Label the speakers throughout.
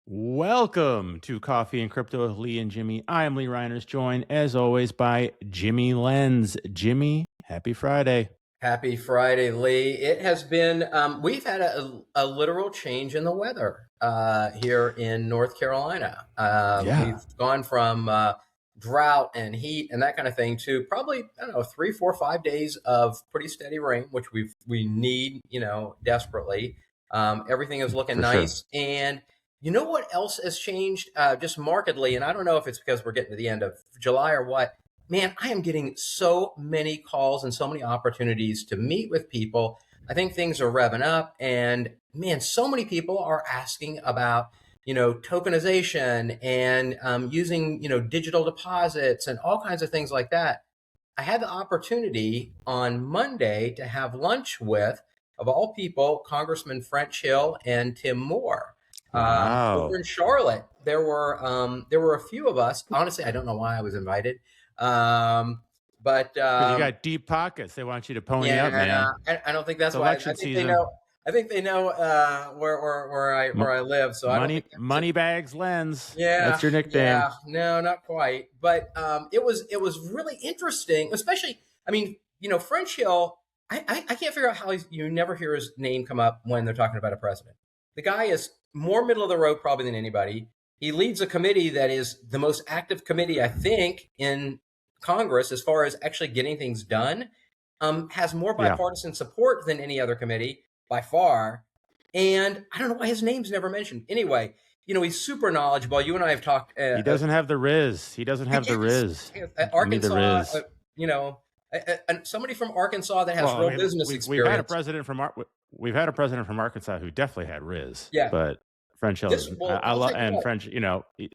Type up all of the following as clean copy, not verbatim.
Speaker 1: Welcome to Coffee and Crypto with Lee and Jimmie. I am Lee Reiners, joined as always by Jimmie Lenz. Jimmie, happy Friday.
Speaker 2: Happy Friday, Lee. It has been, we've had a literal change in the weather here in North Carolina. We've gone from drought and heat and that kind of thing to probably, I don't know, 3, 4, 5 days of pretty steady rain, which we need, desperately. Everything is looking
Speaker 1: For
Speaker 2: nice.
Speaker 1: sure.
Speaker 2: And you know what else has changed just markedly? And I don't know if it's because we're getting to the end of July or what. Man, I am getting so many calls and so many opportunities to meet with people. I think things are revving up, and man, so many people are asking about, tokenization and using, digital deposits and all kinds of things like that. I had the opportunity on Monday to have lunch with, of all people, Congressman French Hill and Tim Moore.
Speaker 1: Wow.
Speaker 2: Over in Charlotte, there were a few of us. Honestly, I don't know why I was invited. But
Speaker 1: Because you got deep pockets. They want you to pony up, man.
Speaker 2: I don't think that's
Speaker 1: It's
Speaker 2: why.
Speaker 1: election season.
Speaker 2: I think they know where I live. So I don't think
Speaker 1: Money bags Lenz.
Speaker 2: Yeah,
Speaker 1: That's your nickname.
Speaker 2: Yeah, no, not quite. But it was really interesting, especially. I mean, French Hill. I can't figure out how you never hear his name come up when they're talking about a president. The guy is more middle of the road probably than anybody. He leads a committee that is the most active committee, I think, in Congress as far as actually getting things done. Has more bipartisan support than any other committee by far. And I don't know why his name's never mentioned. Anyway, he's super knowledgeable. You and I have talked.
Speaker 1: He doesn't have the Riz. He doesn't have the Riz.
Speaker 2: Arkansas, somebody from Arkansas that has real business experience.
Speaker 1: We've had a president from Arkansas who definitely had Riz.
Speaker 2: Yeah,
Speaker 1: but French Hill, French, he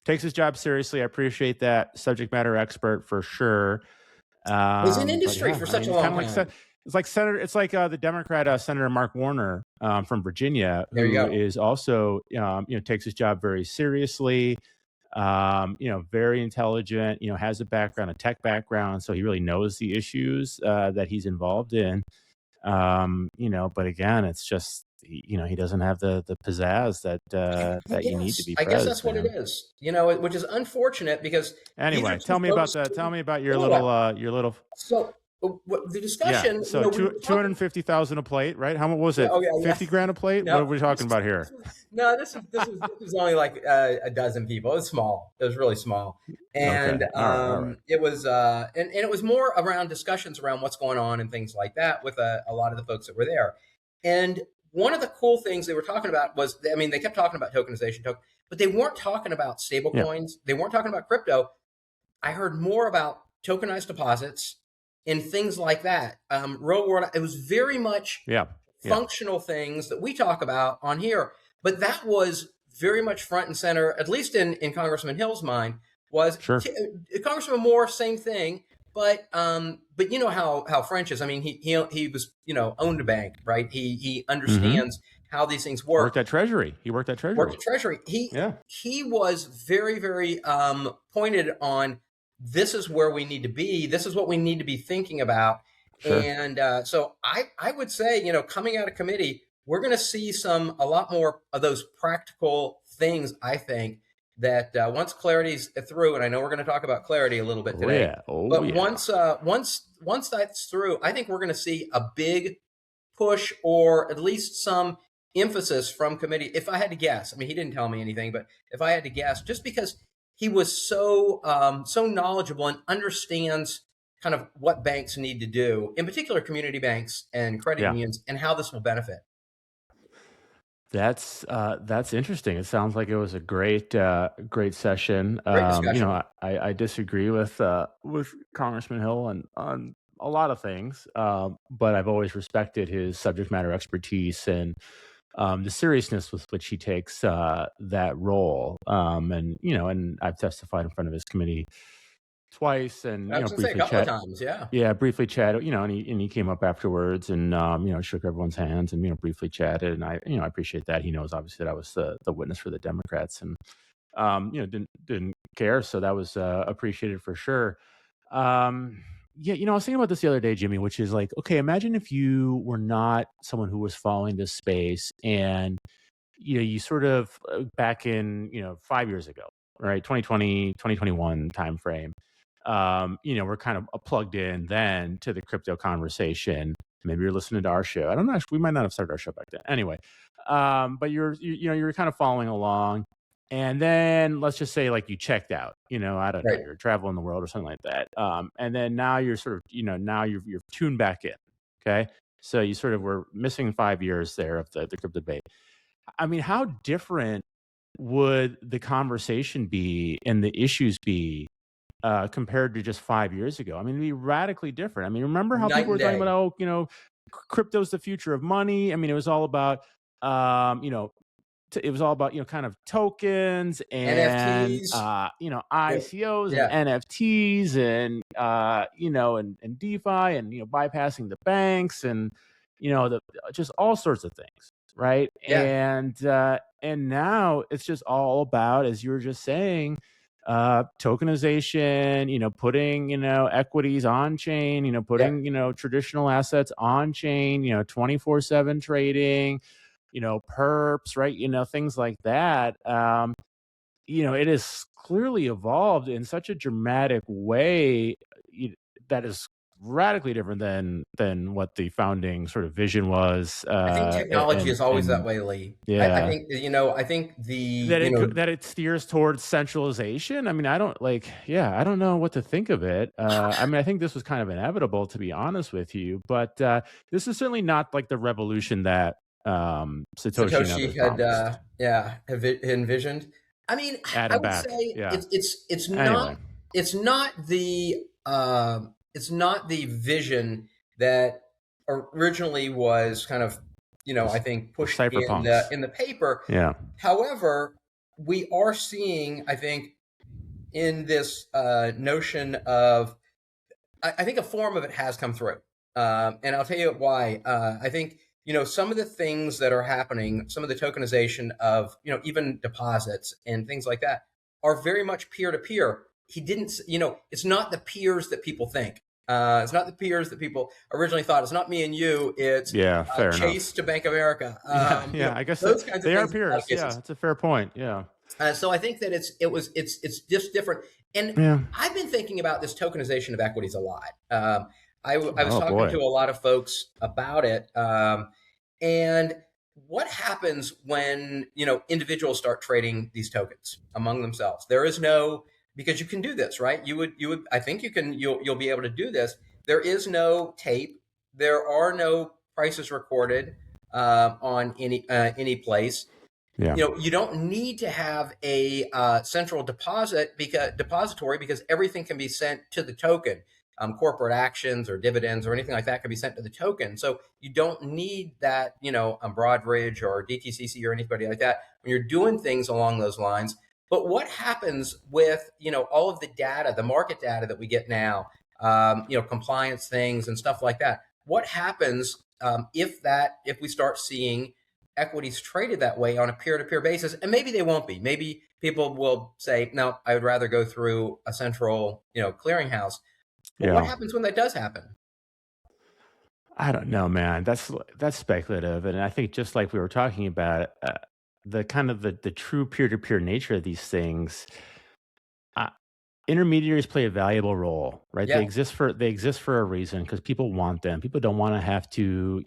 Speaker 1: takes his job seriously. I appreciate that. Subject matter expert for sure.
Speaker 2: He's in industry for such a long time.
Speaker 1: It's like the Democrat Senator Mark Warner from Virginia,
Speaker 2: who
Speaker 1: is also takes his job very seriously. Very intelligent. Has a tech background, so he really knows the issues that he's involved in. But again, it's just he doesn't have the pizzazz that you need to be.
Speaker 2: I guess that's what it is. Which is unfortunate because.
Speaker 1: Anyway, tell me about your little.
Speaker 2: So the discussion.
Speaker 1: Yeah, so 250,000 a plate, right? How much was it? 50 grand a plate? No, what are we talking about here?
Speaker 2: No, this is only like a dozen people. It was small. It was really small, and all right. It was and it was more around discussions around what's going on and things like that with a lot of the folks that were there. And one of the cool things they were talking about was, they kept talking about tokenization, but they weren't talking about stable coins. Yeah. They weren't talking about crypto. I heard more about tokenized deposits and things like that. Real world. It was very much functional things that we talk about on here. But that was very much front and center, at least in Congressman Hill's mind, was
Speaker 1: sure.
Speaker 2: Congressman Moore, same thing. But you know how French is. I mean, he was owned a bank, right? He understands how these things work.
Speaker 1: Worked at Treasury. Worked at Treasury.
Speaker 2: He was very, very pointed on, this is where we need to be. This is what we need to be thinking about. Sure. And so I would say, coming out of committee, we're going to see a lot more of those practical things, I think, that once clarity's through, and I know we're going to talk about clarity a little bit today. Once that's through, I think we're going to see a big push, or at least some emphasis from committee. If I had to guess, he didn't tell me anything, but if I had to guess, just because he was so knowledgeable and understands kind of what banks need to do, in particular community banks and credit unions, and how this will benefit.
Speaker 1: That's interesting. It sounds like it was a great session.
Speaker 2: Great discussion.
Speaker 1: I disagree with Congressman Hill on a lot of things, but I've always respected his subject matter expertise and the seriousness with which he takes that role. And I've testified in front of his committee twice, and
Speaker 2: briefly chatted.
Speaker 1: Briefly chatted. And he came up afterwards, and shook everyone's hands, and briefly chatted. And I appreciate that. He knows obviously that I was the witness for the Democrats, and didn't care. So that was appreciated for sure. I was thinking about this the other day, Jimmie, which is like, okay, imagine if you were not someone who was following this space, and you sort of back in 5 years ago, right, 2020, 2021 timeframe. We're kind of plugged in then to the crypto conversation. Maybe you're listening to our show. I don't know. We might not have started our show back then. Anyway, but you're kind of following along, and then let's just say like you checked out. I don't know.
Speaker 2: Right.
Speaker 1: You're traveling the world or something like that. And then now you're sort of now you're tuned back in. Okay, so you sort of were missing 5 years there of the crypto debate. I mean, how different would the conversation be and the issues be compared to just 5 years ago? I mean, it'd be radically different. I mean, remember how
Speaker 2: Night
Speaker 1: people
Speaker 2: and
Speaker 1: were talking
Speaker 2: day.
Speaker 1: about, crypto's the future of money. I mean, it was all about, it was all about, kind of tokens and,
Speaker 2: NFTs.
Speaker 1: ICOs and
Speaker 2: Yeah.
Speaker 1: NFTs and, and DeFi and, bypassing the banks and, just all sorts of things. Right.
Speaker 2: Yeah.
Speaker 1: And now it's just all about, as you were just saying, tokenization, putting, equities on chain,
Speaker 2: Yeah.
Speaker 1: putting, traditional assets on chain, 24/7 trading, perps, right? Things like that. It has clearly evolved in such a dramatic way that is radically different than what the founding sort of vision was.
Speaker 2: I think technology is always that
Speaker 1: And
Speaker 2: way, Lee. I
Speaker 1: yeah,
Speaker 2: think, I think
Speaker 1: that it steers towards centralization. I mean, I don't know what to think of it. I mean, I think this was kind of inevitable, to be honest with you, but this is certainly not like the revolution that Satoshi and others
Speaker 2: Satoshi had,
Speaker 1: promised.
Speaker 2: envisioned. I mean,
Speaker 1: Add
Speaker 2: I
Speaker 1: him
Speaker 2: would
Speaker 1: back.
Speaker 2: say
Speaker 1: Yeah.
Speaker 2: it's not
Speaker 1: Anyway.
Speaker 2: it's not the it's not the vision that originally was kind of I think
Speaker 1: The
Speaker 2: pushed
Speaker 1: cypherpunks.
Speaker 2: in the paper.
Speaker 1: Yeah.
Speaker 2: However, we are seeing, I think, in this notion of I think a form of it has come through, and I'll tell you why. I think some of the things that are happening, some of the tokenization of even deposits and things like that, are very much peer to peer. He didn't, it's not the peers that people think. It's not the peers that people originally thought. It's not me and you. It's
Speaker 1: Yeah. Fair
Speaker 2: Chase
Speaker 1: enough.
Speaker 2: to Bank of America.
Speaker 1: Yeah. I guess
Speaker 2: Those kinds of
Speaker 1: they are
Speaker 2: things in a lot of
Speaker 1: peers. Yeah.
Speaker 2: cases.
Speaker 1: That's a fair point. Yeah.
Speaker 2: So I think that it's just different. And
Speaker 1: Yeah.
Speaker 2: I've been thinking about this tokenization of equities a lot. I was
Speaker 1: Oh
Speaker 2: talking
Speaker 1: boy.
Speaker 2: to a lot of folks about it, and what happens when individuals start trading these tokens among themselves? There is no, because you can do this, right? You would I think you'll be able to do this. There is no tape. There are no prices recorded on any place.
Speaker 1: Yeah.
Speaker 2: You don't need to have a central depository because everything can be sent to the token. Corporate actions or dividends or anything like that can be sent to the token. So you don't need that, Broadridge or DTCC or anybody like that when you're doing things along those lines. But what happens with, all of the data, the market data that we get now, compliance things and stuff like that? What happens if we start seeing equities traded that way on a peer-to-peer basis? And maybe they won't be. Maybe people will say, no, I would rather go through a central, clearinghouse. But what happens when that does happen?
Speaker 1: I don't know, man. That's speculative, and I think just like we were talking about, the kind of the true peer-to-peer nature of these things. Uh, Intermediaries play a valuable role, right?
Speaker 2: Yeah.
Speaker 1: They exist for a reason because people want them. People don't want to have to,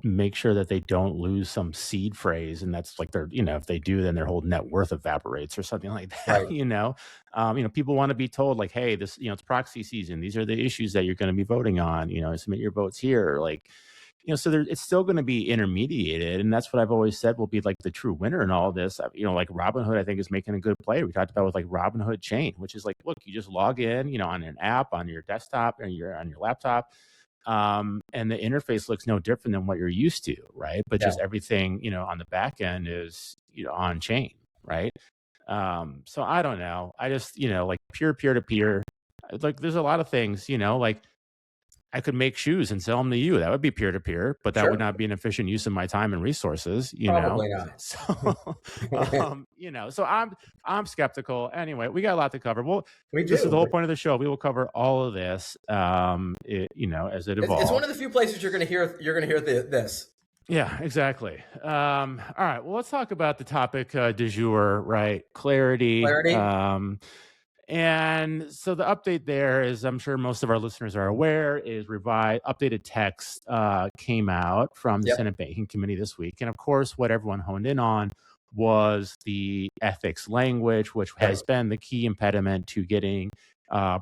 Speaker 1: make sure that they don't lose some seed phrase, and that's like if they do, then their whole net worth evaporates or something like that.
Speaker 2: Right.
Speaker 1: People want to be told like, hey, this, it's proxy season. These are the issues that you're going to be voting on. Submit your votes here, like. So it's still going to be intermediated, and that's what I've always said will be like the true winner in all of this. Like Robinhood, I think is making a good play. We talked about with like Robinhood Chain, which is like, look, you just log in, on an app on your desktop and on your laptop, and the interface looks no different than what you're used to, right? But just everything, on the back end is on chain, right? So I don't know. I just like peer to peer. Like there's a lot of things, like. I could make shoes and sell them to you. That would be peer to peer, but that would not be an efficient use of my time and resources.
Speaker 2: Probably not.
Speaker 1: So I'm skeptical. Anyway, we got a lot to cover. Well,
Speaker 2: We
Speaker 1: this is the
Speaker 2: do.
Speaker 1: whole point of the show. We will cover all of this, as it evolves.
Speaker 2: It's one of the few places you're going to hear this.
Speaker 1: Yeah, exactly. All right. Well, let's talk about the topic du jour, right? Clarity.
Speaker 2: Clarity.
Speaker 1: And so the update there is, I'm sure most of our listeners are aware, is revised, updated text came out from the
Speaker 2: Yep.
Speaker 1: Senate Banking Committee this week. And of course, what everyone honed in on was the ethics language, which
Speaker 2: Yep.
Speaker 1: has been the key impediment to getting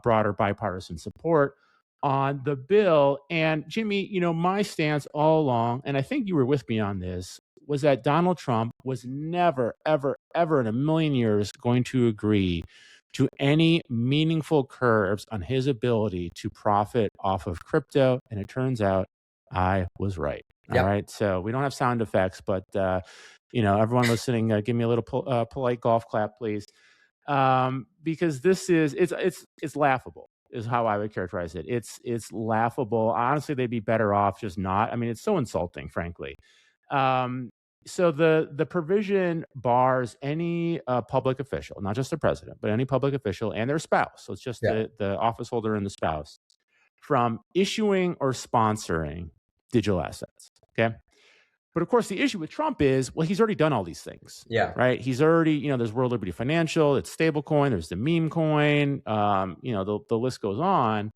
Speaker 1: broader bipartisan support on the bill. And Jimmie, my stance all along, and I think you were with me on this, was that Donald Trump was never, ever, ever in a million years going to agree to any meaningful curbs on his ability to profit off of crypto. And it turns out I was right. All
Speaker 2: Yep.
Speaker 1: right. So we don't have sound effects, but, everyone listening, give me a little polite golf clap, please. Because it's laughable is how I would characterize it. It's laughable. Honestly, they'd be better off just not. I mean, it's so insulting, frankly. Um, so the provision bars any public official, not just the president, but any public official and their spouse. So it's just
Speaker 2: Yep.
Speaker 1: the office holder and the spouse from issuing or sponsoring digital assets. Okay. But of course, the issue with Trump is, well, he's already done all these things,
Speaker 2: Yeah.
Speaker 1: right? He's already, there's World Liberty Financial, it's stablecoin, there's the meme coin, the list goes on.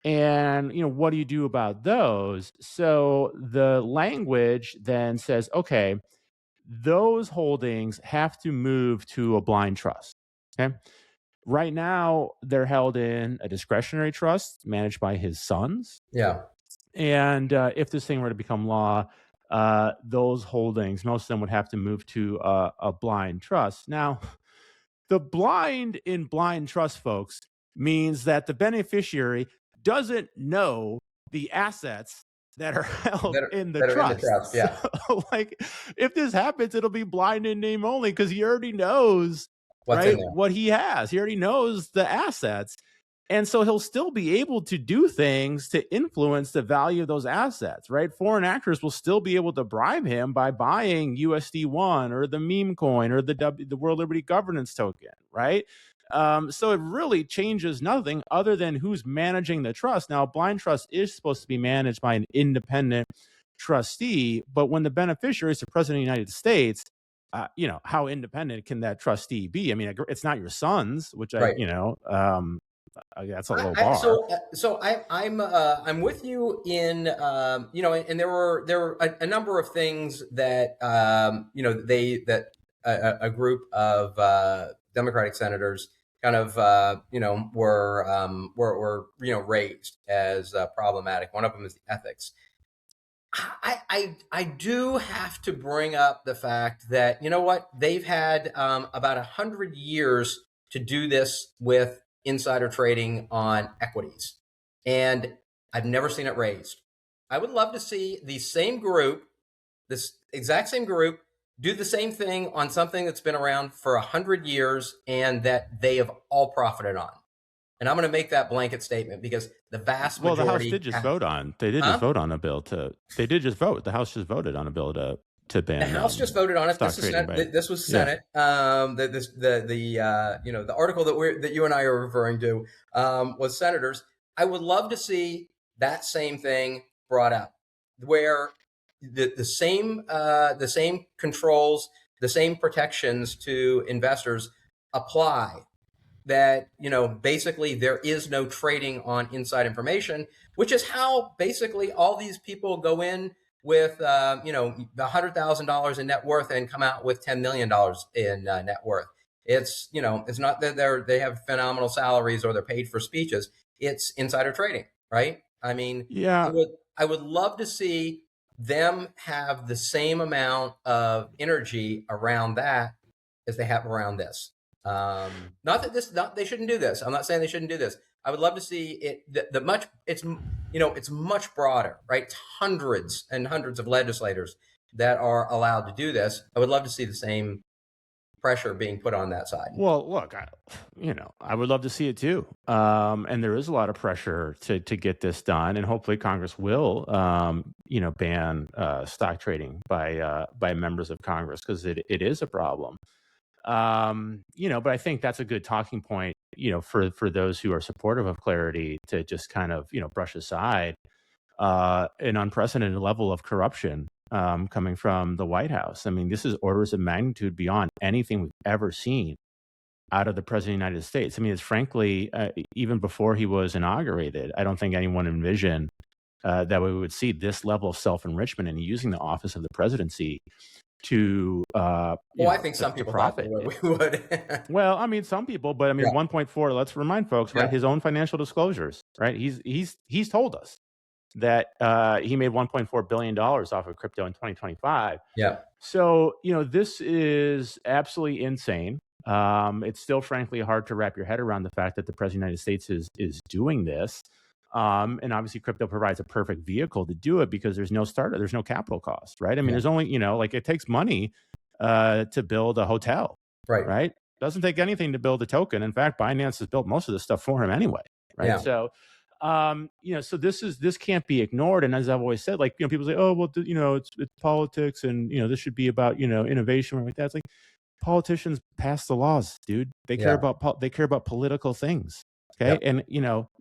Speaker 1: And, what do you do about those? So the language then says, okay, those holdings have to move to a blind trust. Okay. Right now, they're held in a discretionary trust managed by his sons.
Speaker 2: Yeah.
Speaker 1: And if this thing were to become law, those holdings, most of them would have to move to a blind trust. Now, the blind in blind trust, folks, means that the beneficiary doesn't know the assets that are held in the
Speaker 2: That are in the
Speaker 1: trust.
Speaker 2: trust. Yeah.
Speaker 1: So, like, if this happens, it'll be blind in name only because he already knows,
Speaker 2: What's in
Speaker 1: right,
Speaker 2: there?
Speaker 1: what he has. He already knows the assets. And so he'll still be able to do things to influence the value of those assets, right? Foreign actors will still be able to bribe him by buying USD1 or the meme coin or the World Liberty Governance Token, right? So it really changes nothing other than who's managing the trust. Now, blind trust is supposed to be managed by an independent trustee, but when the beneficiary is the president of the United States, how independent can that trustee be? I mean, it's not your sons, which
Speaker 2: Right.
Speaker 1: that's a low bar.
Speaker 2: I'm with you in and there were a number of things that a group of Democratic senators kind of were raised as problematic. One of them is the ethics. I do have to bring up the fact that they've had about 100 years to do this with insider trading on equities, and I've never seen it raised. I would love to see this exact same group, do the same thing on something that's been around for 100 years and that they have all profited on. And I'm going to make that blanket statement because the vast majority.
Speaker 1: Well, the House did just vote on. They did just vote on a bill to. They did just vote. The House just voted on a bill to ban.
Speaker 2: The House just voted on it. This was Senate. Yeah. The article that you and I are referring to was senators. I would love to see that same thing brought up, where the same controls, the same protections to investors apply. That basically there is no trading on inside information, which is how basically all these people go in with $100,000 in net worth and come out with $10 million in net worth. It's it's not that they have phenomenal salaries or they're paid for speeches. It's insider trading, right? I mean,
Speaker 1: yeah.
Speaker 2: I would love to see them have the same amount of energy around that as they have around this. Not that they shouldn't do this. I'm not saying they shouldn't do this. I would love to see it. It's much broader, right? Hundreds and hundreds of legislators that are allowed to do this. I would love to see the same pressure being put on that side.
Speaker 1: Well, look, I would love to see it too. And there is a lot of pressure to get this done, and hopefully Congress will, ban stock trading by members of Congress because it is a problem. But I think that's a good talking point, for those who are supportive of clarity to just kind of, brush aside an unprecedented level of corruption coming from the White House. I mean, this is orders of magnitude beyond anything we've ever seen out of the president of the United States. I mean, it's frankly, even before he was inaugurated, I don't think anyone envisioned that we would see this level of self-enrichment and using the office of the presidency to,
Speaker 2: I think some people thought
Speaker 1: profit.
Speaker 2: we would.
Speaker 1: Well, I mean, some people, but I mean, 1.4. Let's remind folks, right? His own financial disclosures, right? He's told us that he made $1.4 billion off of crypto in 2025.
Speaker 2: Yeah.
Speaker 1: So this is absolutely insane. It's still, frankly, hard to wrap your head around the fact that the president of the United States is doing this. And obviously, crypto provides a perfect vehicle to do it because there's no startup, there's no capital cost, right? I mean, there's only, like it takes money to build a hotel, right? Doesn't take anything to build a token. In fact, Binance has built most of this stuff for him anyway, right?
Speaker 2: Yeah.
Speaker 1: So, so this can't be ignored. And as I've always said, like, people say, oh, well, it's politics and, this should be about, innovation or like that. It's like politicians pass the laws, dude. They care about political things. Okay. And,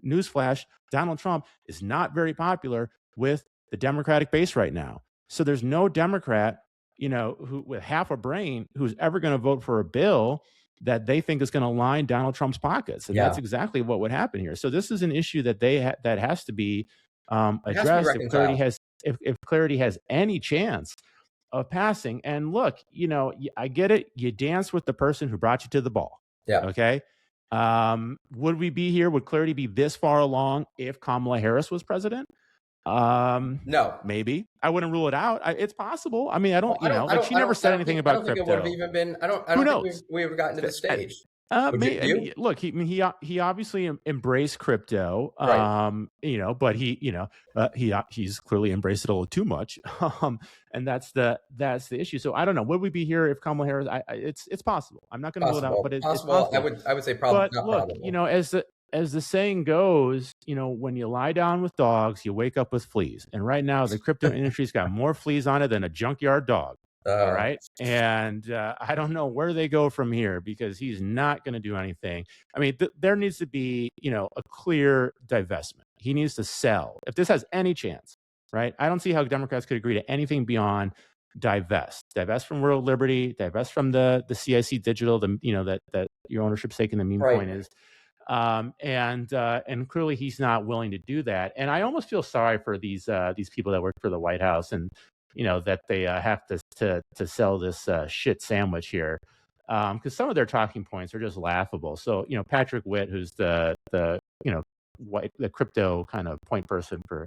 Speaker 1: newsflash, Donald Trump is not very popular with the Democratic base right now. So there's no Democrat, who with half a brain who's ever going to vote for a bill that they think is going to line Donald Trump's pockets. And that's exactly what would happen here. So this is an issue that that has to be addressed if Clarity has any chance of passing. And look, I get it. You dance with the person who brought you to the ball.
Speaker 2: Yeah.
Speaker 1: Okay. Would we be here? Would Clarity be this far along if Kamala Harris was president?
Speaker 2: No,
Speaker 1: maybe. I wouldn't rule it out. It's possible. I mean, she never said anything about crypto.
Speaker 2: I don't think it would have even been. I don't think we would have gotten to this stage.
Speaker 1: Look, he obviously embraced crypto, but he's clearly embraced it a little too much, and that's the issue. So I don't know. Would we be here if Kamala Harris? It's possible. I'm not going to rule it out, but it's possible.
Speaker 2: I would say probably.
Speaker 1: But look, probable. As the saying goes, when you lie down with dogs, you wake up with fleas. And right now, the crypto industry's got more fleas on it than a junkyard dog. All right. And I don't know where they go from here because he's not going to do anything. I mean, there needs to be, a clear divestment. He needs to sell. If this has any chance, right? I don't see how Democrats could agree to anything beyond divest from World Liberty, divest from the CIC Digital, that your ownership stake in the meme coin is. And clearly he's not willing to do that. And I almost feel sorry for these people that work for the White House and, that they have to sell this shit sandwich here. Because some of their talking points are just laughable. So, Patrick Witt, who's the crypto kind of point person for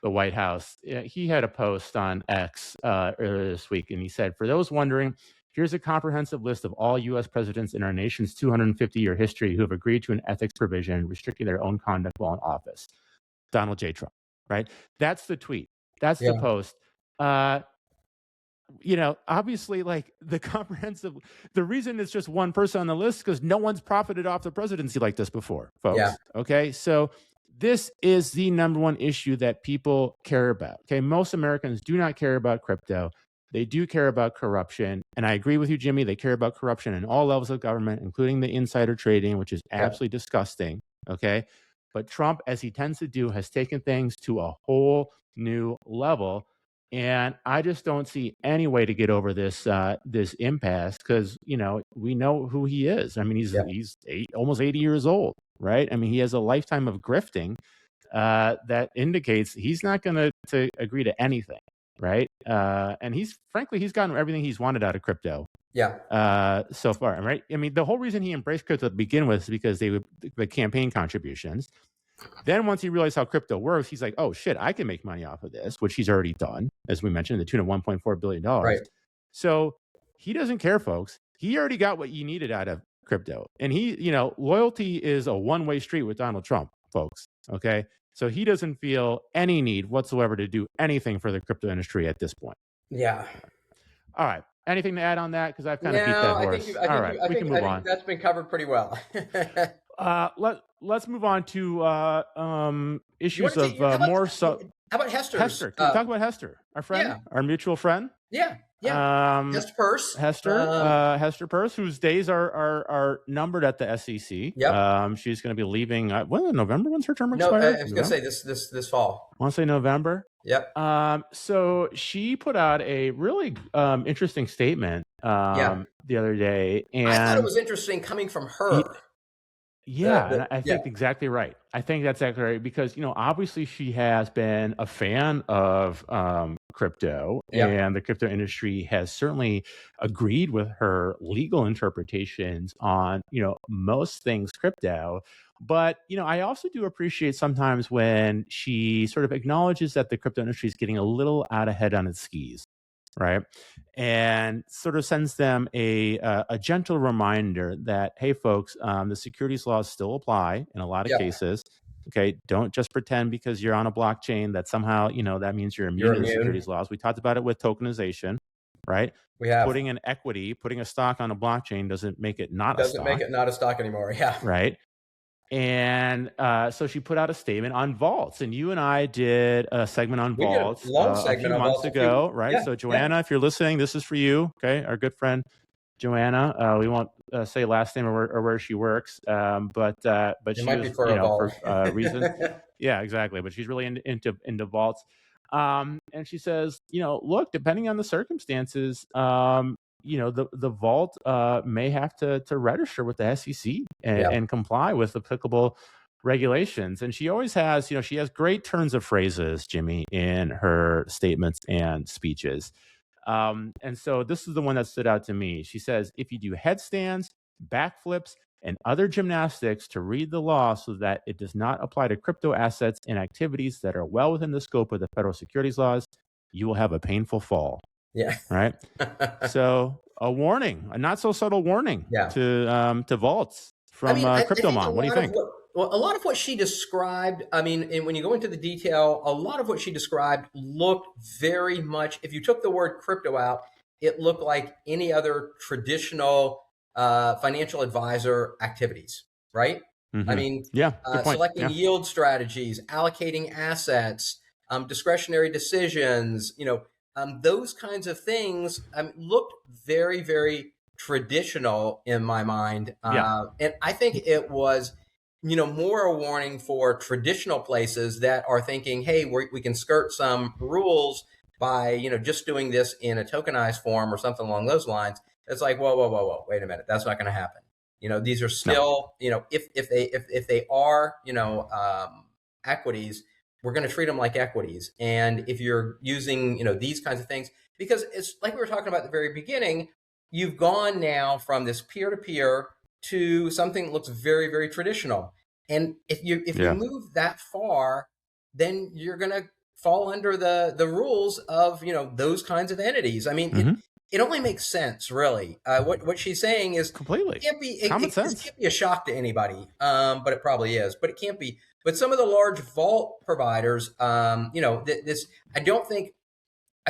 Speaker 1: the White House, he had a post on X earlier this week, and he said, for those wondering, here's a comprehensive list of all U.S. presidents in our nation's 250-year history who have agreed to an ethics provision restricting their own conduct while in office. Donald J. Trump, right? That's the tweet. That's the post. Obviously, like the reason it's just one person on the list is because no one's profited off the presidency like this before, folks. Yeah. Okay, so this is the number one issue that people care about. Okay, most Americans do not care about crypto. They do care about corruption. And I agree with you, Jimmie. They care about corruption in all levels of government, including the insider trading, which is absolutely disgusting. Okay. But Trump, as he tends to do, has taken things to a whole new level. And I just don't see any way to get over this impasse because, we know who he is. I mean, he's almost 80 years old, right? I mean, he has a lifetime of grifting that indicates he's not going to agree to anything. Right. And he's gotten everything he's wanted out of crypto. Yeah. So far. Right. I mean, the whole reason he embraced crypto to begin with is because they would the campaign contributions. Then once he realized how crypto works, he's like, oh, shit, I can make money off of this, which he's already done, as we mentioned, the tune of $1.4 billion. Right. So he doesn't care, folks. He already got what he needed out of crypto. And loyalty is a one-way street with Donald Trump, folks. OK. So he doesn't feel any need whatsoever to do anything for the crypto industry at this point.
Speaker 2: Yeah.
Speaker 1: All right. Anything to add on that? Because I've kind of beat that horse. All right. We can move on.
Speaker 2: That's been covered pretty well.
Speaker 1: Let's move on to issues of more. How
Speaker 2: about Hester?
Speaker 1: Hester. Can we talk about Hester, our friend, our mutual friend?
Speaker 2: Yeah. Yeah. Hester Peirce.
Speaker 1: Hester Peirce, whose days are numbered at the SEC.
Speaker 2: Yep.
Speaker 1: She's going to be leaving. When November? When's her term
Speaker 2: No,
Speaker 1: expire?
Speaker 2: I was going to
Speaker 1: November?
Speaker 2: say this fall.
Speaker 1: I want to say November.
Speaker 2: Yep.
Speaker 1: So she put out a really interesting statement
Speaker 2: Yeah.
Speaker 1: the other day,
Speaker 2: I thought it
Speaker 1: and
Speaker 2: was interesting coming from her.
Speaker 1: yeah, and I
Speaker 2: Yeah.
Speaker 1: think exactly right. I think that's exactly right because obviously she has been a fan of crypto,
Speaker 2: Yep.
Speaker 1: and the crypto industry has certainly agreed with her legal interpretations on most things crypto. But I also do appreciate sometimes when she sort of acknowledges that the crypto industry is getting a little out ahead on its skis, right? And sort of sends them a gentle reminder that, hey, folks, the securities laws still apply in a lot of
Speaker 2: Yeah.
Speaker 1: cases. Okay, don't just pretend because you're on a blockchain that somehow that means you're immune to the securities laws. We talked about it with tokenization, right?
Speaker 2: We have.
Speaker 1: Putting a stock on a blockchain doesn't make it not a stock.
Speaker 2: Doesn't make it not a stock anymore. Yeah.
Speaker 1: Right. And so she put out a statement on vaults, and you and I did a segment on vaults a few months ago, right?
Speaker 2: Yeah,
Speaker 1: so Joanna, if you're listening, this is for you. Okay, our good friend Joanna. We won't say last name or where she works, but she was, for reasons. Yeah, exactly. But she's really into vaults. And she says, look, depending on the circumstances, the vault may have to register with the SEC and comply with applicable regulations. And she always has, she has great turns of phrases, Jimmie, in her statements and speeches. And so this is the one that stood out to me. She says, if you do headstands, backflips, and other gymnastics to read the law so that it does not apply to crypto assets and activities that are well within the scope of the federal securities laws, you will have a painful fall.
Speaker 2: Yeah.
Speaker 1: Right. So a warning, a not so subtle warning to vaults from Crypto Mom. What do you think?
Speaker 2: A lot of what she described, and when you go into the detail, a lot of what she described looked very much, if you took the word crypto out, it looked like any other traditional financial advisor activities, right?
Speaker 1: Mm-hmm.
Speaker 2: Selecting yield strategies, allocating assets, discretionary decisions, those kinds of things looked very, very traditional in my mind. And I think it was, more a warning for traditional places that are thinking, hey, we can skirt some rules by, just doing this in a tokenized form or something along those lines. It's like, whoa, wait a minute. That's not going to happen. These are still, if they are, equities, we're going to treat them like equities. And if you're using, these kinds of things, because it's like we were talking about at the very beginning, you've gone now from this peer-to-peer to something that looks very, very traditional. And if you move that far, then you're going to fall under the rules of, those kinds of entities. It only makes sense, really. What she's saying is
Speaker 1: completely
Speaker 2: common sense. It can't be a shock to anybody, but it probably is. But it can't be. But some of the large vault providers, I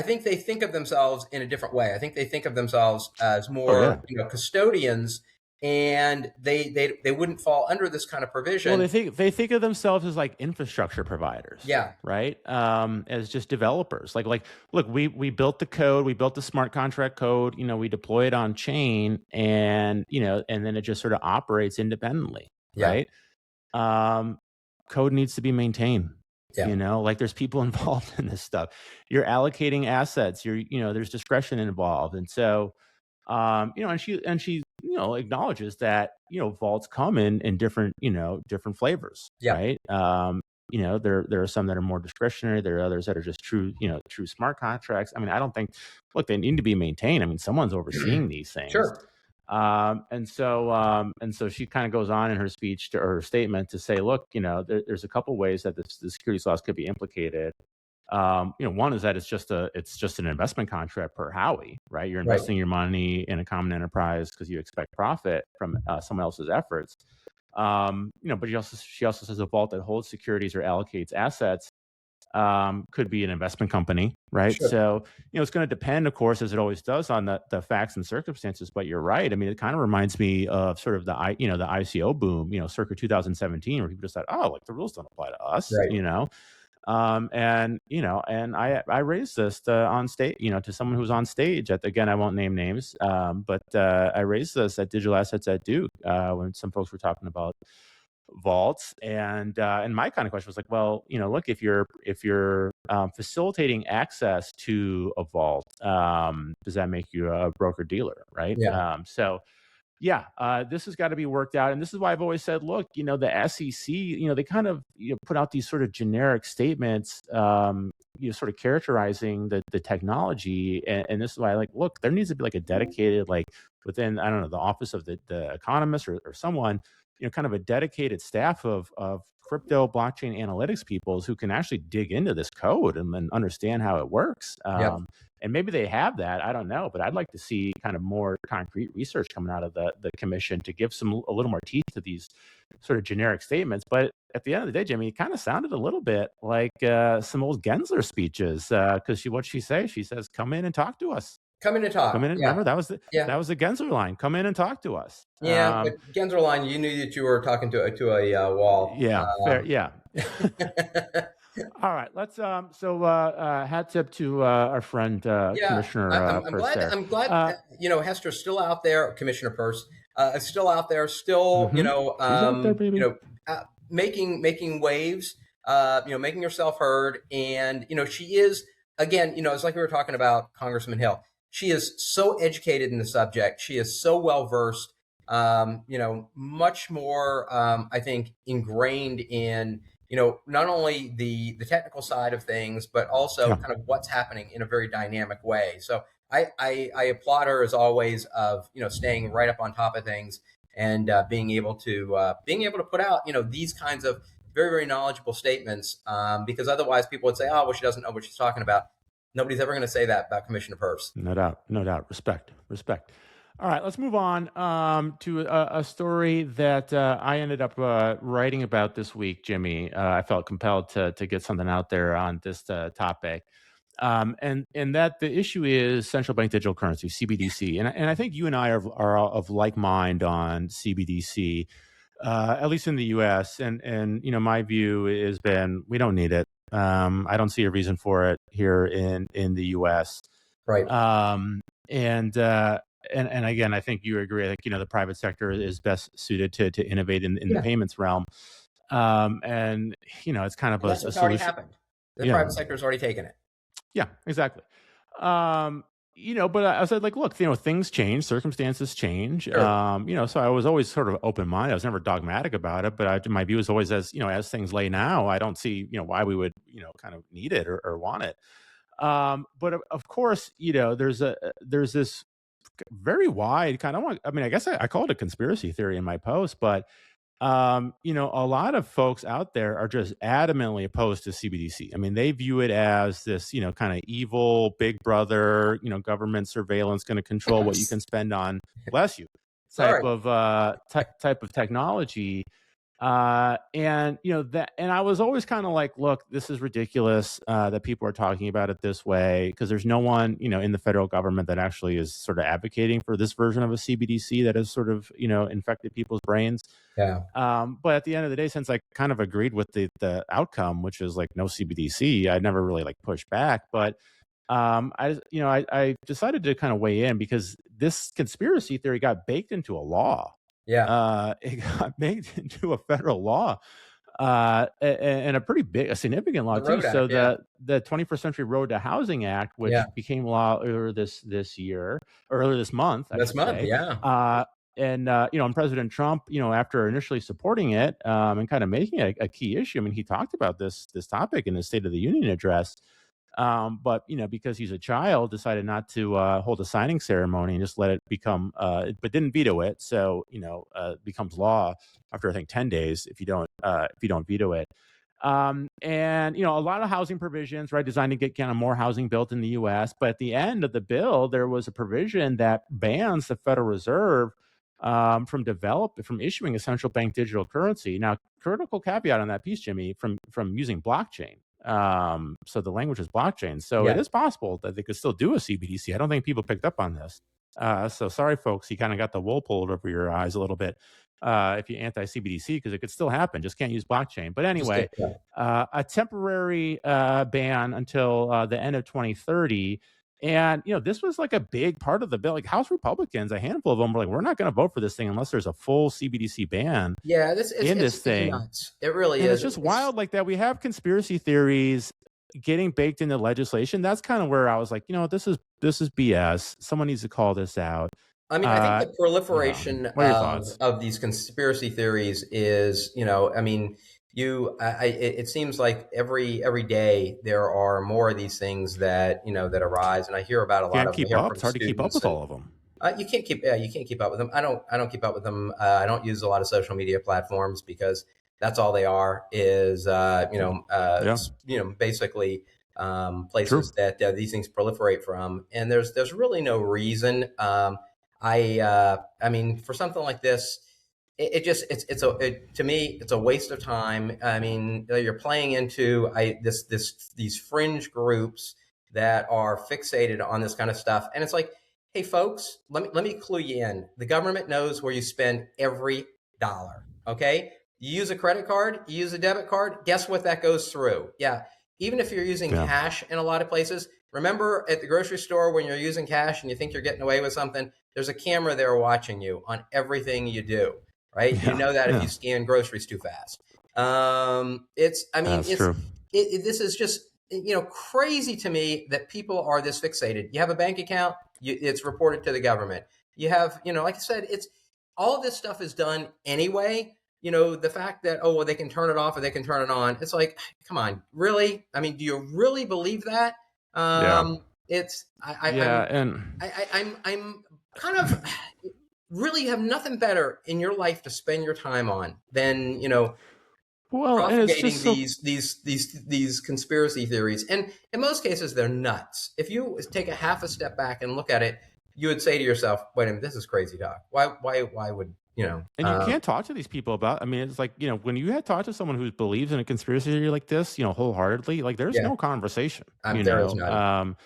Speaker 2: think they think of themselves in a different way. I think they think of themselves as more, custodians, and they wouldn't fall under this kind of provision.
Speaker 1: Well, they think of themselves as like infrastructure providers.
Speaker 2: Yeah.
Speaker 1: Right. As just developers. Like, look, we built the code, we built the smart contract code, we deploy it on chain, and and then it just sort of operates independently.
Speaker 2: Yeah.
Speaker 1: Right. Code needs to be maintained. Yeah. There's people involved in this stuff. You're allocating assets. There's discretion involved, and so, and she acknowledges that vaults come in different different flavors.
Speaker 2: Yeah.
Speaker 1: Right. There are some that are more discretionary. There are others that are just true smart contracts. I don't think. Look, they need to be maintained. Someone's overseeing these things.
Speaker 2: Sure.
Speaker 1: And so she kind of goes on in her speech or her statement to say, look, there's a couple ways that the securities laws could be implicated. One is that it's just an investment contract per Howie, right? You're investing your money in a common enterprise because you expect profit from someone else's efforts. But she also says a vault that holds securities or allocates assets could be an investment company, right?
Speaker 2: Sure.
Speaker 1: So, it's going to depend, of course, as it always does, on the facts and circumstances. But you're right. It kind of reminds me of sort of the ICO boom, circa 2017, where people just said, oh, like the rules don't apply to us,
Speaker 2: Right.
Speaker 1: And and I raised this on stage, to someone who's on stage. Again, I won't name names, but I raised this at Digital Assets at Duke when some folks were talking about vaults, and my kind of question was like, well, look, if you're facilitating access to a vault, does that make you a broker dealer, right?
Speaker 2: Yeah.
Speaker 1: So yeah, this has got to be worked out, and this is why I've always said, look, the SEC, they kind of put out these sort of generic statements, sort of characterizing the technology, and this is why, like, look, there needs to be like a dedicated, like within, I don't know, the office of the economist or someone, kind of a dedicated staff of crypto blockchain analytics peoples who can actually dig into this code and then understand how it works.
Speaker 2: Yep.
Speaker 1: And maybe they have that. I don't know, but I'd like to see kind of more concrete research coming out of the commission to give a little more teeth to these sort of generic statements. But at the end of the day, Jimmie, it kind of sounded a little bit like some old Gensler speeches, because what she says, "Come in and talk to us.
Speaker 2: Come in to talk.
Speaker 1: Come in and
Speaker 2: Yeah.
Speaker 1: remember that was the Gensler line. Come in and talk to us."
Speaker 2: Yeah, but Gensler line, you knew that you were talking to a wall.
Speaker 1: Yeah, fair. Yeah. All right, let's hat tip to our friend Commissioner
Speaker 2: I'm
Speaker 1: Peirce
Speaker 2: glad.
Speaker 1: there.
Speaker 2: I'm glad. Hester's still out there. Commissioner Peirce is still out there. Still,
Speaker 1: She's out there, baby.
Speaker 2: making waves. Making herself heard, and she is, again. It's like we were talking about Congressman Hill. She is so educated in the subject. She is so well versed. Much more, I think, ingrained in not only the technical side of things, but also kind of what's happening in a very dynamic way. So I applaud her as always of staying right up on top of things and being able to put out these kinds of very, very knowledgeable statements, because otherwise people would say, oh, well, she doesn't know what she's talking about. Nobody's ever going to say that about Commissioner Peirce.
Speaker 1: No doubt. Respect. All right, let's move on to a story that I ended up writing about this week, Jimmie. I felt compelled to get something out there on this topic. And that the issue is central bank digital currency, CBDC. And I think you and I are of like mind on CBDC, at least in the US. And my view has been we don't need it. I don't see a reason for it here in the US.
Speaker 2: Right.
Speaker 1: And again, I think you agree. I think the private sector is best suited to innovate in the payments realm. And it's kind of
Speaker 2: that's what's already happened. The private sector has already taken it.
Speaker 1: Yeah, exactly. But I said, like, look, things change, circumstances change.
Speaker 2: Sure.
Speaker 1: So I was always sort of open minded. I was never dogmatic about it, but my view is always as things lay now, I don't see why we would kind of need it or want it. But of course, there's this very wide kind of, I guess I call it a conspiracy theory in my post, but a lot of folks out there are just adamantly opposed to CBDC. I mean, they view it as this, kind of evil big brother, government surveillance going to control what you can spend on, bless you, type of technology. And I was always kind of like, look, this is ridiculous that people are talking about it this way, because there's no one, in the federal government that actually is sort of advocating for this version of a CBDC that has sort of, infected people's brains.
Speaker 2: Yeah.
Speaker 1: But at the end of the day, since I kind of agreed with the outcome, which is like no CBDC, I never really like pushed back. But I decided to kind of weigh in because this conspiracy theory got baked into a law.
Speaker 2: Yeah.
Speaker 1: It got made into a federal law, and a significant law too.
Speaker 2: Act,
Speaker 1: so the 21st Century Road to Housing Act, which became law earlier this month.
Speaker 2: Yeah.
Speaker 1: And President Trump, after initially supporting it and kind of making it a key issue, I mean, he talked about this topic in his State of the Union address. But because he's a child, decided not to hold a signing ceremony and just let it become, but didn't veto it. So it becomes law after I think 10 days if you don't veto it. And a lot of housing provisions, right, designed to get kind of more housing built in the U.S. But at the end of the bill, there was a provision that bans the Federal Reserve from issuing a central bank digital currency. Now, critical caveat on that piece, Jimmie, from using blockchain. So the language is blockchain. So it is possible that they could still do a CBDC. I don't think people picked up on this. So sorry, folks, you kind of got the wool pulled over your eyes a little bit if you anti CBDC, because it could still happen. Just can't use blockchain. But
Speaker 2: Just get,
Speaker 1: anyway, a temporary ban until the end of 2030. And this was like a big part of the bill. Like House Republicans, a handful of them were like, "We're not going to vote for this thing unless there's a full CBDC ban
Speaker 2: yeah, this
Speaker 1: in this
Speaker 2: it's
Speaker 1: thing."
Speaker 2: nuts. It really
Speaker 1: And it's
Speaker 2: is.
Speaker 1: just wild like that. We have conspiracy theories getting baked into legislation. That's kind of where I was like, this is BS. Someone needs to call this out.
Speaker 2: I mean, I think the
Speaker 1: Yeah.
Speaker 2: proliferation
Speaker 1: What are your thoughts?
Speaker 2: of these conspiracy theories is, I mean, it seems like every day there are more of these things that that arise, and I hear about a lot
Speaker 1: Can't
Speaker 2: of them. I
Speaker 1: keep
Speaker 2: hear
Speaker 1: up.
Speaker 2: from
Speaker 1: It's hard to keep up
Speaker 2: students,
Speaker 1: with
Speaker 2: and
Speaker 1: all of them.
Speaker 2: you can't keep up with them. I don't keep up with them. I don't use a lot of social media platforms because that's all they are is
Speaker 1: Yeah.
Speaker 2: basically
Speaker 1: True.
Speaker 2: places that these things proliferate from, and there's really no reason. I mean, for something like this, it just to me it's a waste of time. I mean, you're playing into these fringe groups that are fixated on this kind of stuff, and it's like, hey folks, let me clue you in. The government knows where you spend every dollar. Okay, you use a credit card, you use a debit card. Guess what that goes through? Yeah, even if you're using
Speaker 1: Yeah.
Speaker 2: cash in a lot of places. Remember at the grocery store when you're using cash and you think you're getting away with something, there's a camera there watching you on everything you do, right? You
Speaker 1: Yeah.
Speaker 2: know that if
Speaker 1: Yeah.
Speaker 2: you scan groceries too fast.
Speaker 1: That's true.
Speaker 2: This is just, crazy to me that people are this fixated. You have a bank account, it's reported to the government. You have, like I said, it's all this stuff is done anyway. The fact that, oh, well, they can turn it off or they can turn it on. It's like, come on, really? I mean, do you really believe that?
Speaker 1: Yeah.
Speaker 2: It's
Speaker 1: Yeah. And
Speaker 2: I'm kind of really have nothing better in your life to spend your time on than
Speaker 1: well, and it's
Speaker 2: propagating
Speaker 1: just so
Speaker 2: these conspiracy theories. And in most cases, they're nuts. If you take a half a step back and look at it, you would say to yourself, "Wait a minute, this is crazy talk. Why would
Speaker 1: and you can't talk to these people about. I mean, it's like when you had talked to someone who believes in a conspiracy theory like this, wholeheartedly, like there's
Speaker 2: yeah,
Speaker 1: no conversation.
Speaker 2: there is none.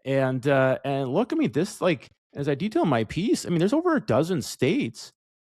Speaker 1: And look, I mean, this like as I detail in my piece, I mean, there's over a dozen states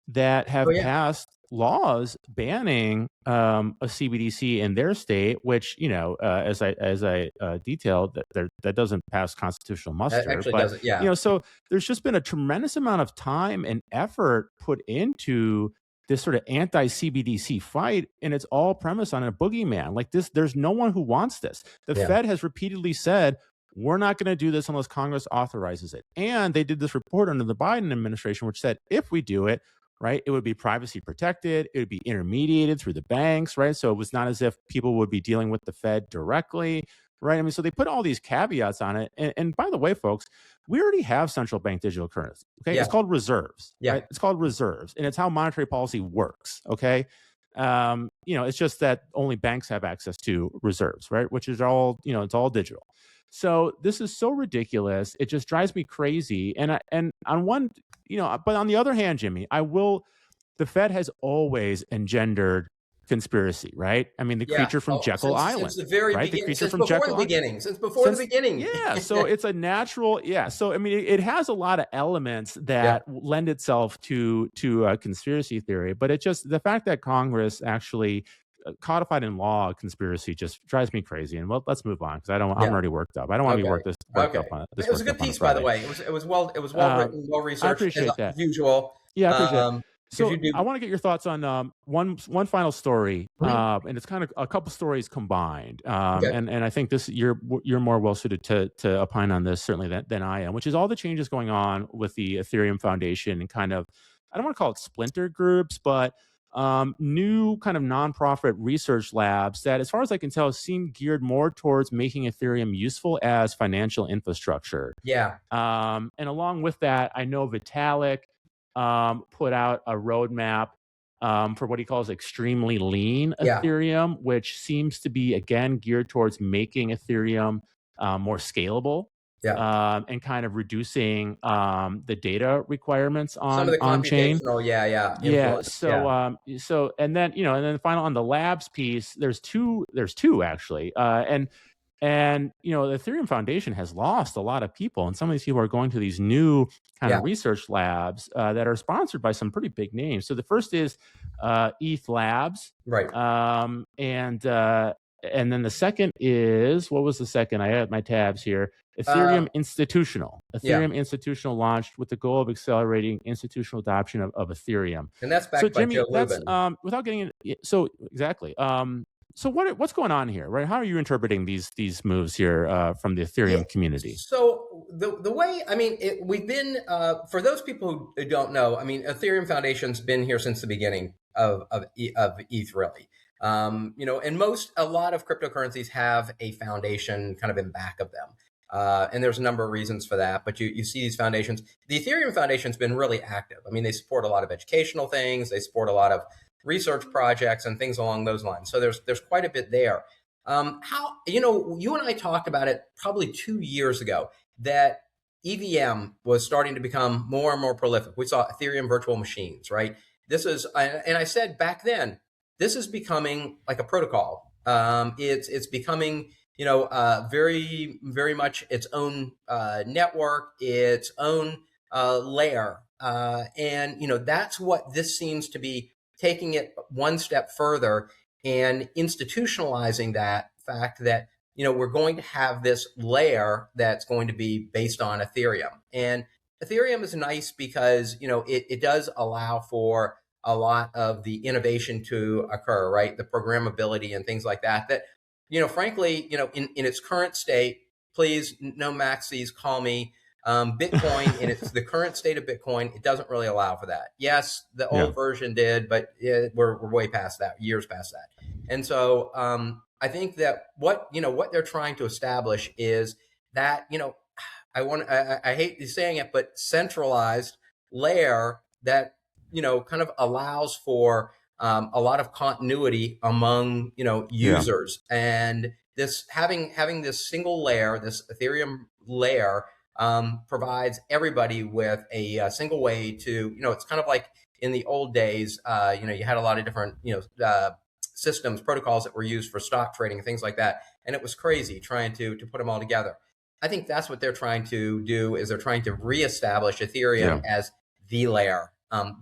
Speaker 1: that
Speaker 2: Oh
Speaker 1: have
Speaker 2: yeah,
Speaker 1: passed laws banning a CBDC in their state, which as I detailed that doesn't pass constitutional
Speaker 2: that
Speaker 1: muster.
Speaker 2: actually
Speaker 1: But
Speaker 2: doesn't. Yeah,
Speaker 1: so there's just been a tremendous amount of time and effort put into this sort of anti CBDC fight, and it's all premised on a boogeyman like this. There's no one who wants this. The
Speaker 2: yeah,
Speaker 1: Fed has repeatedly said, we're not going to do this unless Congress authorizes it. And they did this report under the Biden administration, which said if we do it, right, it would be privacy protected. It would be intermediated through the banks, right? So it was not as if people would be dealing with the Fed directly, right? I mean, so they put all these caveats on it. And by the way, folks, we already have central bank digital currency. Okay,
Speaker 2: yeah,
Speaker 1: it's called reserves,
Speaker 2: yeah,
Speaker 1: right? It's called reserves, and it's how monetary policy works. Okay, it's just that only banks have access to reserves, right? Which is all, it's all digital. So this is so ridiculous. It just drives me crazy. And on one, but on the other hand, Jimmie, the Fed has always engendered conspiracy, right? I mean, the
Speaker 2: yeah.
Speaker 1: creature from
Speaker 2: Oh,
Speaker 1: Jekyll
Speaker 2: since
Speaker 1: Island,
Speaker 2: the very
Speaker 1: right? The
Speaker 2: beginning,
Speaker 1: creature
Speaker 2: since
Speaker 1: from
Speaker 2: before the
Speaker 1: Jekyll Island.
Speaker 2: beginning, since before the beginning.
Speaker 1: Yeah, so it's a natural, yeah. So I mean, it has a lot of elements
Speaker 2: Yeah,
Speaker 1: that lend itself to a conspiracy theory, but it just the fact that Congress actually codified in law conspiracy just drives me crazy. And let's move on because I'm
Speaker 2: yeah.
Speaker 1: already worked up. I don't want to be
Speaker 2: Okay.
Speaker 1: worked
Speaker 2: Okay.
Speaker 1: up on
Speaker 2: It was a good
Speaker 1: a
Speaker 2: piece, by the
Speaker 1: Friday.
Speaker 2: way. It was well
Speaker 1: Um,
Speaker 2: written, well
Speaker 1: I
Speaker 2: researched
Speaker 1: appreciate that.
Speaker 2: as usual.
Speaker 1: Yeah, I appreciate it.
Speaker 2: Because
Speaker 1: So
Speaker 2: you do.
Speaker 1: I want to get your thoughts on one final story,
Speaker 2: Mhm.
Speaker 1: and it's kind of a couple stories combined.
Speaker 2: Okay.
Speaker 1: And I think this you're more well suited to opine on this certainly than I am, which is all the changes going on with the Ethereum Foundation and kind of I don't want to call it splinter groups, but new kind of nonprofit research labs that, as far as I can tell, seem geared more towards making Ethereum useful as financial infrastructure.
Speaker 2: Yeah.
Speaker 1: And along with that, I know Vitalik put out a roadmap for what he calls extremely lean
Speaker 2: Yeah.
Speaker 1: Ethereum, which seems to be, again, geared towards making Ethereum more scalable
Speaker 2: Yeah.
Speaker 1: and kind of reducing the data requirements
Speaker 2: Some of the
Speaker 1: on chain.
Speaker 2: computational, yeah,
Speaker 1: Yeah.
Speaker 2: influence. Yeah.
Speaker 1: And then final on the labs piece, there's two actually. And, the Ethereum Foundation has lost a lot of people, and some of these people are going to these new kind
Speaker 2: Yeah.
Speaker 1: of research labs that are sponsored by some pretty big names. So the first is ETH Labs,
Speaker 2: Right.
Speaker 1: and then the second is, what was the second? I had my tabs here. Ethereum Institutional.
Speaker 2: Yeah.
Speaker 1: Ethereum Institutional launched with the goal of accelerating institutional adoption of Ethereum.
Speaker 2: And that's
Speaker 1: So
Speaker 2: backed by
Speaker 1: Jimmie,
Speaker 2: Joe
Speaker 1: that's
Speaker 2: Lubin.
Speaker 1: without getting in. So exactly. So what's going on here, right? How are you interpreting these moves here from the
Speaker 2: Yeah.
Speaker 1: Ethereum community?
Speaker 2: So the way, I mean, we've been, for those people who don't know, I mean, Ethereum Foundation's been here since the beginning of ETH, really. And a lot of cryptocurrencies have a foundation kind of in back of them. And there's a number of reasons for that, but you see these foundations. The Ethereum Foundation's been really active. I mean, they support a lot of educational things. They support a lot of research projects and things along those lines. So there's quite a bit there. You and I talked about it probably 2 years ago that EVM was starting to become more and more prolific. We saw Ethereum virtual machines, right? And I said back then, this is becoming like a protocol. It's becoming, very, very much its own network, its own layer. And that's what this seems to be, taking it one step further and institutionalizing that fact that, we're going to have this layer that's going to be based on Ethereum. And Ethereum is nice because, it does allow for a lot of the innovation to occur, right? The programmability and things like that, frankly, in its current state, please, no maxis, call me. Bitcoin in the current state of Bitcoin, it doesn't really allow for that. Yes, the old version did, but we're way past that, years past that. And so I think that what they're trying to establish is that, I hate saying it, but centralized layer that, kind of allows for a lot of continuity among, users. And this having this single layer, this Ethereum layer, provides everybody with a single way to, it's kind of like in the old days, you had a lot of different, systems, protocols that were used for stock trading and things like that. And it was crazy trying to put them all together. I think that's what they're trying to do, is they're trying to reestablish Ethereum as the layer.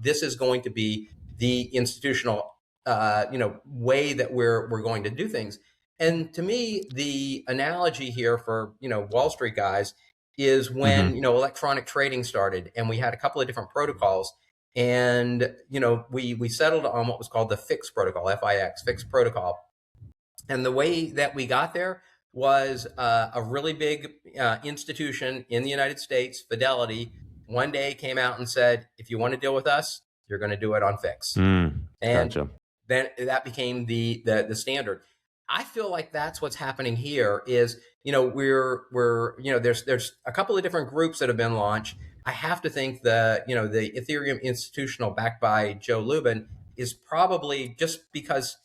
Speaker 2: This is going to be the institutional, way that we're going to do things. And to me, the analogy here for, Wall Street guys is when, electronic trading started, and we had a couple of different protocols, and, we settled on what was called the FIX protocol, FIX, FIX protocol. And the way that we got there was a really big institution in the United States, Fidelity, one day came out and said, if you want to deal with us, you're going to do it on FIX. And then that became the standard. I feel like that's what's happening here is, we're there's a couple of different groups that have been launched. I have to think the Ethereum Institutional, backed by Joe Lubin, is probably just because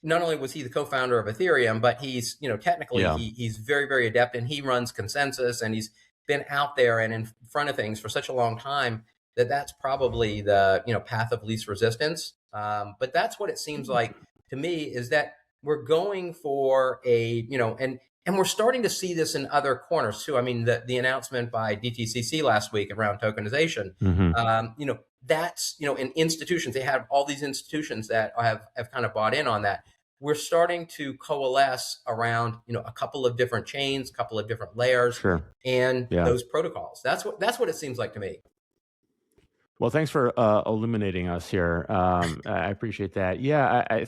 Speaker 2: not only was he the co-founder of Ethereum, but he's, technically he's very, very adept, and he runs consensus, and he's been out there and in front of things for such a long time that's probably the, path of least resistance. But that's what it seems like to me, is that we're going for a, and we're starting to see this in other corners too. I mean, the announcement by DTCC last week around tokenization, that's, in institutions, they have all these institutions that have kind of bought in on that. We're starting to coalesce around, a couple of different chains, a couple of different layers, and those protocols. That's what it seems like to me.
Speaker 1: Well, thanks for illuminating us here. I appreciate that. Yeah, I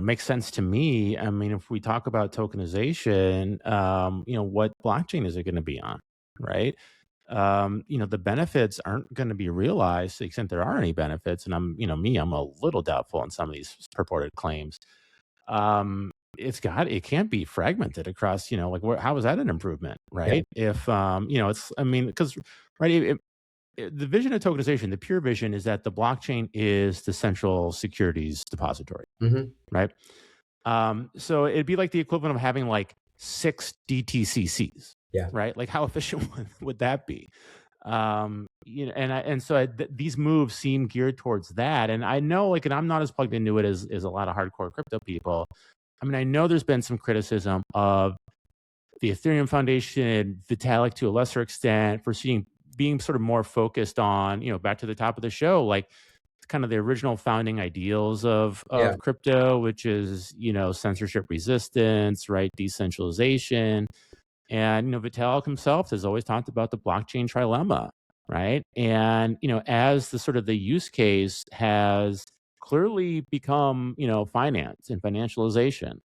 Speaker 1: makes sense to me. I mean, if we talk about tokenization, what blockchain is it going to be on, right? The benefits aren't going to be realized to the extent there are any benefits. And I'm a little doubtful on some of these purported claims. It can't be fragmented across, how is that an improvement, right? If, because, right, the vision of tokenization, the pure vision, is that the blockchain is the central securities depository, right? So it'd be like the equivalent of having like 6 DTCCs, right? Like, how efficient would that be? These moves seem geared towards that. And I know, and I'm not as plugged into it as a lot of hardcore crypto people. I mean, I know there's been some criticism of the Ethereum Foundation, Vitalik to a lesser extent, for being sort of more focused on, back to the top of the show, like kind of the original founding ideals of
Speaker 2: Yeah.
Speaker 1: crypto, which is, censorship resistance, right? Decentralization. And, Vitalik himself has always talked about the blockchain trilemma, right? And, as the sort of the use case has clearly become, finance and financialization,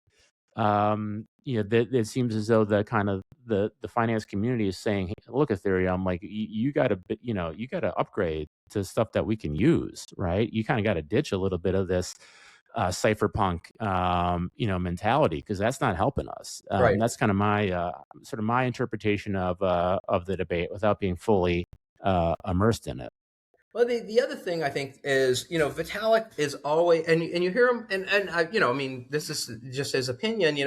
Speaker 1: it seems as though the kind of the finance community is saying, hey, look, Ethereum, like you got to, you got to upgrade to stuff that we can use, right? You kind of got to ditch a little bit of this cypherpunk, mentality, because that's not helping us.
Speaker 2: Right.
Speaker 1: That's kind of my sort of my interpretation of the debate without being fully immersed in it.
Speaker 2: Well, the other thing I think is, Vitalik is always, and you hear him, and I, I mean, this is just his opinion,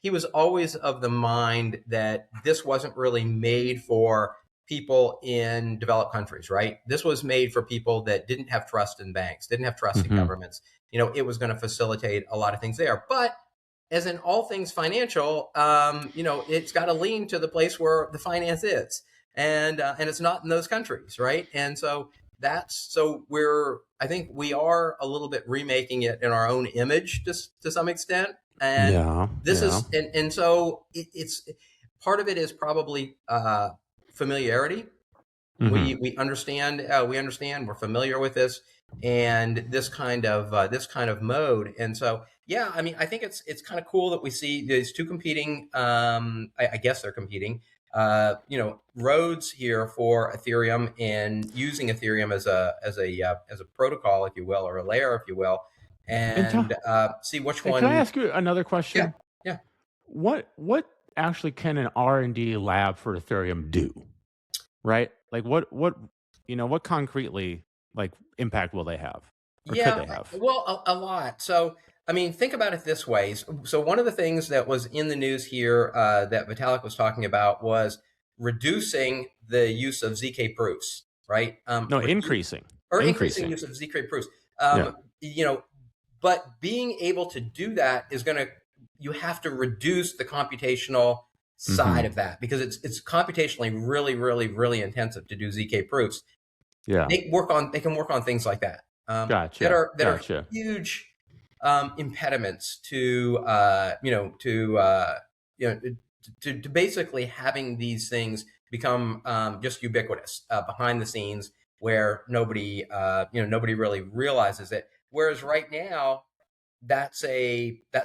Speaker 2: he was always of the mind that this wasn't really made for people in developed countries, right? This was made for people that didn't have trust in banks, didn't have trust in governments. It was going to facilitate a lot of things there. But as in all things financial, it's got to lean to the place where the finance is. And it's not in those countries, right? And so I think we are a little bit remaking it in our own image to some extent. And and so it's part of it is probably familiarity. We understand, we're familiar with this and this kind of mode. And so, yeah, I mean, I think it's kind of cool that we see these two competing, I guess they're competing, roads here for Ethereum, and using Ethereum as a protocol, if you will, or a layer, if you will, and see which one.
Speaker 1: Can I ask you another question?
Speaker 2: Yeah.
Speaker 1: What actually can an R&D lab for Ethereum do? Right? Like what concretely, like, impact will they have? Or could they have?
Speaker 2: Well, a lot. So, I mean, think about it this way. So one of the things that was in the news here that Vitalik was talking about was reducing the use of ZK proofs, right?
Speaker 1: Increasing
Speaker 2: use of ZK proofs. But being able to do that is you have to reduce the computational side of that, because it's computationally really, really, really intensive to do ZK proofs.
Speaker 1: Yeah,
Speaker 2: they can work on things like that. That are huge impediments to basically having these things become just ubiquitous behind the scenes, where nobody really realizes it. Whereas right now, that's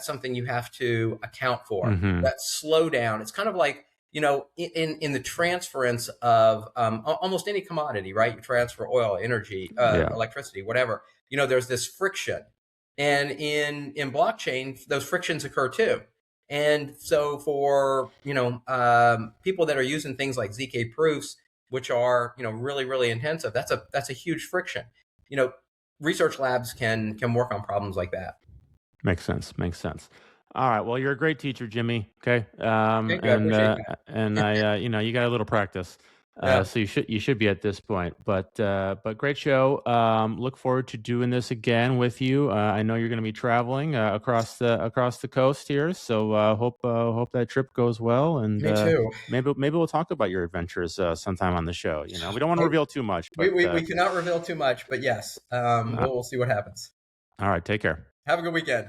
Speaker 2: something you have to account for. That slowdown. It's kind of like, in the transference of almost any commodity, right? You transfer oil, energy, electricity, whatever. There's this friction, and in blockchain, those frictions occur too. And so for people that are using things like ZK proofs, which are really, really intensive, that's a huge friction. Research labs can work on problems like that.
Speaker 1: Makes sense. All right. Well, you're a great teacher, Jimmie. Okay.
Speaker 2: Thank you. I appreciate that.
Speaker 1: And I, you got a little practice. So you should be at this point. But great show. Look forward to doing this again with you. I know you're going to be traveling across the coast here. So hope that trip goes well. And
Speaker 2: me too.
Speaker 1: Maybe we'll talk about your adventures sometime on the show. We don't want to reveal too much. But,
Speaker 2: we cannot reveal too much. But yes, we'll see what happens.
Speaker 1: All right. Take care.
Speaker 2: Have a good weekend.